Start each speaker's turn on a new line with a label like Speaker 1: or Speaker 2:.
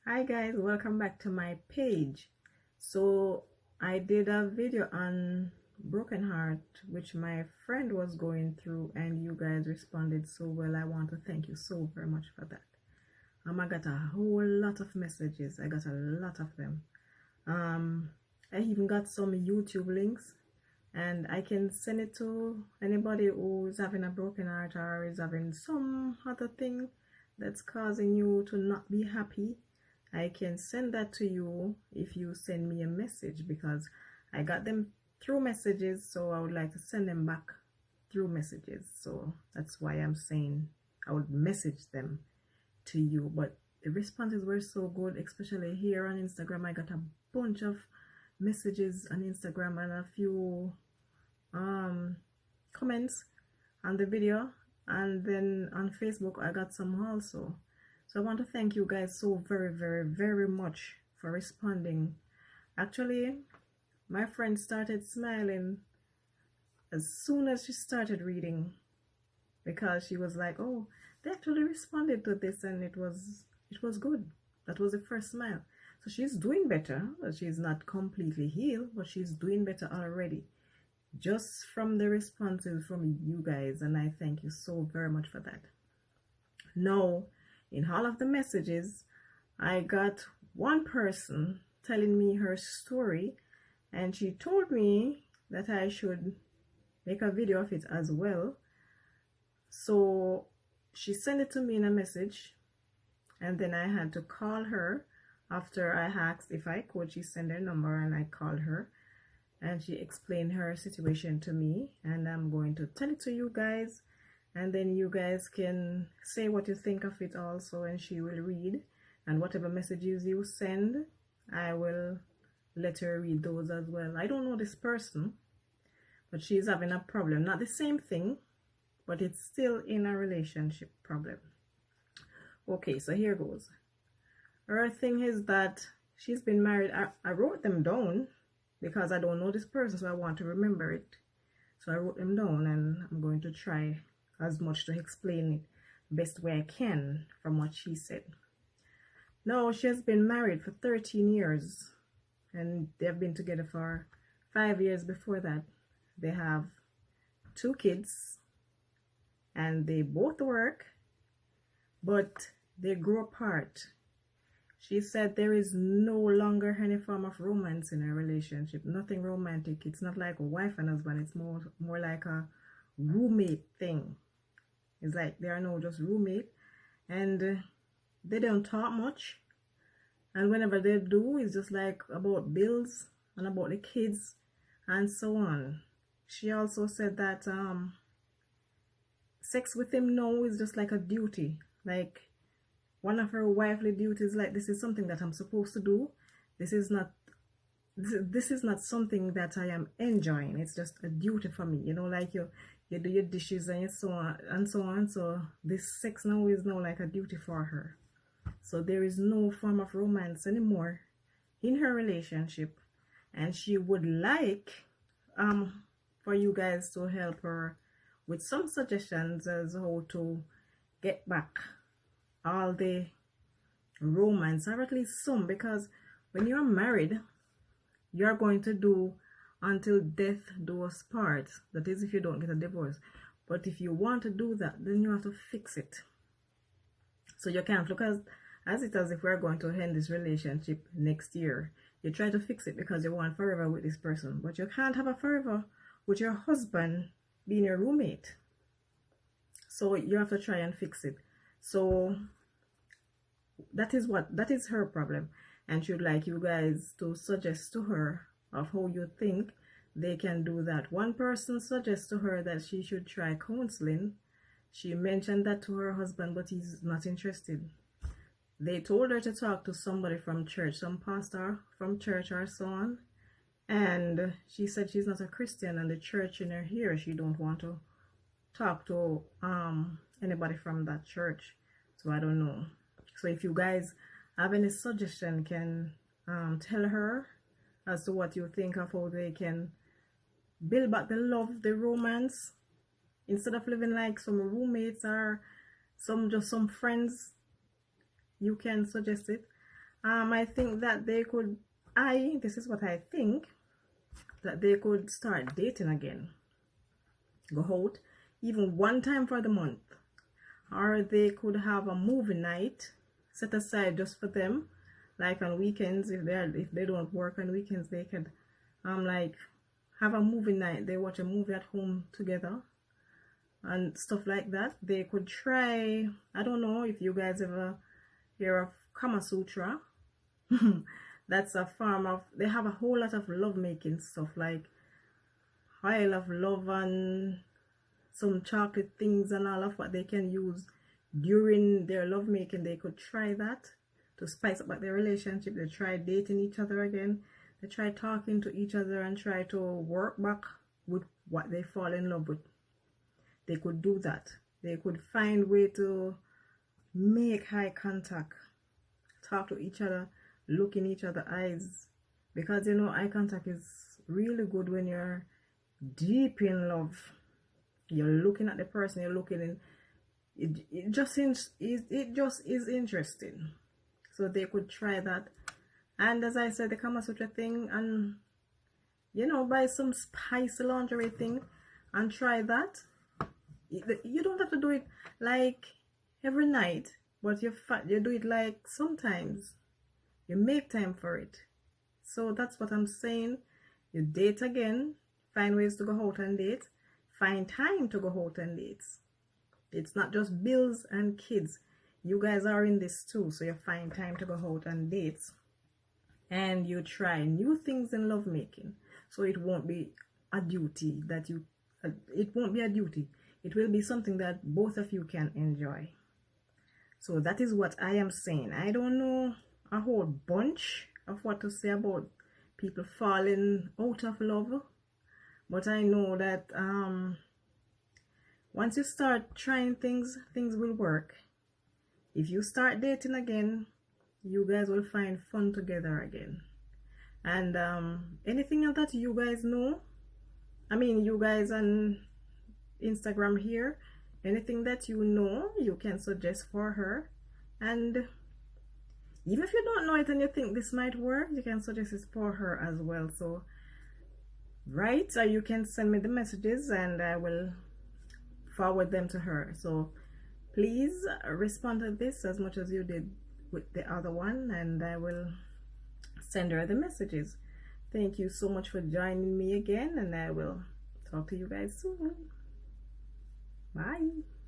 Speaker 1: Hi guys, welcome back to my page. So I did a video on broken heart which my friend was going through, and you guys responded so well. I want to thank you so very much for that. I got a whole lot of messages. I got a lot of them. I even got some YouTube links, and I can send it to anybody who's having a broken heart or is having some other thing that's causing you to not be happy. I can send that to you if you send me a message, because I got them through messages, so I would like to send them back through messages. So that's why I'm saying I would message them to you. But the responses were so good, especially here on Instagram. I got a bunch of messages on Instagram and a few comments on the video, and then on Facebook I got some also. So I want to thank you guys so very much for responding. Actually, my friend started smiling as soon as she started reading, because she was like, oh, they actually responded to this and it was good. That was the first smile. So she's doing better. She's not completely healed, but she's doing better already, just from the responses from you guys, and I thank you so very much for that. Now, in all of the messages, I got one person telling me her story, and she told me that I should make a video of it as well. So she sent it to me in a message, and then I had to call her after I asked if I could. She sent her number and I called her, and she explained her situation to me, and I'm going to tell it to you guys, and then you guys can say what you think of it also, and she will read, and whatever messages you send, I will let her read those as well. I don't know this person, but she's having a problem, not the same thing, but it's still in a relationship problem. Okay, so here goes. Her thing is that she's been married. I wrote them down because I don't know this person, so I want to remember it. So I wrote them down, and I'm going to try as much to explain it best way I can from what she said. Now, she has been married for 13 years, and they've been together for 5 years before that. They have 2 kids, and they both work, but they grew apart. She said there is no longer any form of romance in a relationship, nothing romantic. It's not like a wife and husband, it's more like a roommate thing. It's like they are now just roommate, and they don't talk much, and whenever they do, it's just like about bills and about the kids and so on. She also said that sex with him now is just like a duty, like one of her wifely duties, like this is something that I'm supposed to do. This is not something that I am enjoying. It's just a duty for me, like you do your dishes and so on and so on. So this sex now is now like a duty for her. So there is no form of romance anymore in her relationship, and she would like for you guys to help her with some suggestions as how to get back all the romance, or at least some, because when you're married, you're going to do until death do us part. That is if you don't get a divorce. But if you want to do that, then you have to fix it. So you can't look as if we're going to end this relationship next year. You try to fix it because you want forever with this person, but you can't have a forever with your husband being your roommate. So you have to try and fix it. So that is her problem, and she'd like you guys to suggest to her of how you think they can do that. One person suggests to her that she should try counseling. She mentioned that to her husband, but he's not interested. They told her to talk to somebody from church, some pastor from church or so on, and she said she's not a Christian, and the church in her here, she don't want to talk to anybody from that church. So I don't know. So if you guys have any suggestion, can tell her as to what you think of how they can build back the love, the romance, instead of living like some roommates or some friends. You can suggest it. I think that they could, this is what I think, that they could start dating again. Go out even one time for the month. Or they could have a movie night set aside just for them. Like on weekends, if they don't work on weekends, they could like have a movie night. They watch a movie at home together and stuff like that. They could try, I don't know if you guys ever hear of Kama Sutra. That's a form of, they have a whole lot of lovemaking stuff like oil of love and some chocolate things and all of what they can use during their lovemaking. They could try that to spice up their relationship. They try dating each other again. They try talking to each other and try to work back with what they fall in love with. They could do that. They could find way to make eye contact, talk to each other, look in each other's eyes, because you know eye contact is really good when you're deep in love. You're looking at the person, you're looking in, it just is interesting. So they could try that. And as I said, the Kama Sutra thing, and you know, buy some spicy lingerie thing and try that. You don't have to do it like every night, but you do it like sometimes. You make time for it. So that's what I'm saying. You date again, find ways to go out and date, find time to go out and date. It's not just bills and kids. You guys are in this too, so you find time to go out and date. And you try new things in lovemaking. So it won't be a duty that you, it won't be a duty. It will be something that both of you can enjoy. So that is what I am saying. I don't know a whole bunch of what to say about people falling out of love, but I know that once you start trying things will work. If you start dating again, you guys will find fun together again. And anything else that you guys know, I mean you guys on Instagram here, anything that you know, you can suggest for her. And even if you don't know it and you think this might work, you can suggest it for her as well. So right, so you can send me the messages and I will forward them to her. So please respond to this as much as you did with the other one, and I will send her the messages. Thank you so much for joining me again, and I will talk to you guys soon. Bye.